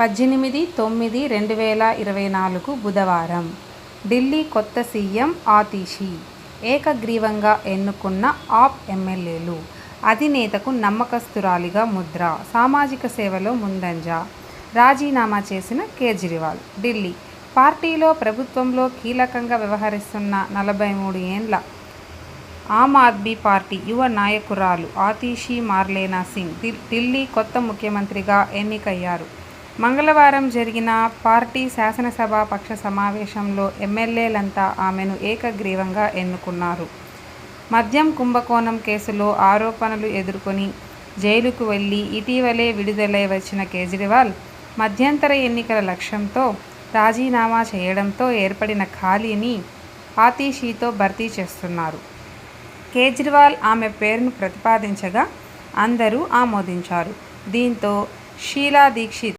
18/9/2024 బుధవారం ఢిల్లీ కొత్త సీఎం ఆతిషీ ఏకగ్రీవంగా ఎన్నుకున్న ఆప్ ఎమ్మెల్యేలు, అధినేతకు నమ్మకస్తురాలిగా ముద్ర, సామాజిక సేవలో ముందంజ, రాజీనామా చేసిన కేజ్రీవాల్. ఢిల్లీ పార్టీలో, ప్రభుత్వంలో కీలకంగా వ్యవహరిస్తున్న 43 ఏండ్ల ఆమ్ ఆద్మీ పార్టీ యువ నాయకురాలు ఆతిషీ మార్లేనా సింగ్ ఢిల్లీ కొత్త ముఖ్యమంత్రిగా ఎన్నికయ్యారు. మంగళవారం జరిగిన పార్టీ శాసనసభా పక్ష సమావేశంలో ఎమ్మెల్యేలంతా ఆమెను ఏకగ్రీవంగా ఎన్నుకున్నారు. మద్యం కుంభకోణం కేసులో ఆరోపణలు ఎదుర్కొని జైలుకు వెళ్లి ఇటీవలే విడుదలై వచ్చిన కేజ్రీవాల్ మధ్యంతర ఎన్నికల లక్ష్యంతో రాజీనామా చేయడంతో ఏర్పడిన ఖాళీని ఆతిషీతో భర్తీ చేస్తున్నారు. కేజ్రీవాల్ ఆమె పేరును ప్రతిపాదించగా అందరూ ఆమోదించారు. దీంతో షీలా దీక్షిత్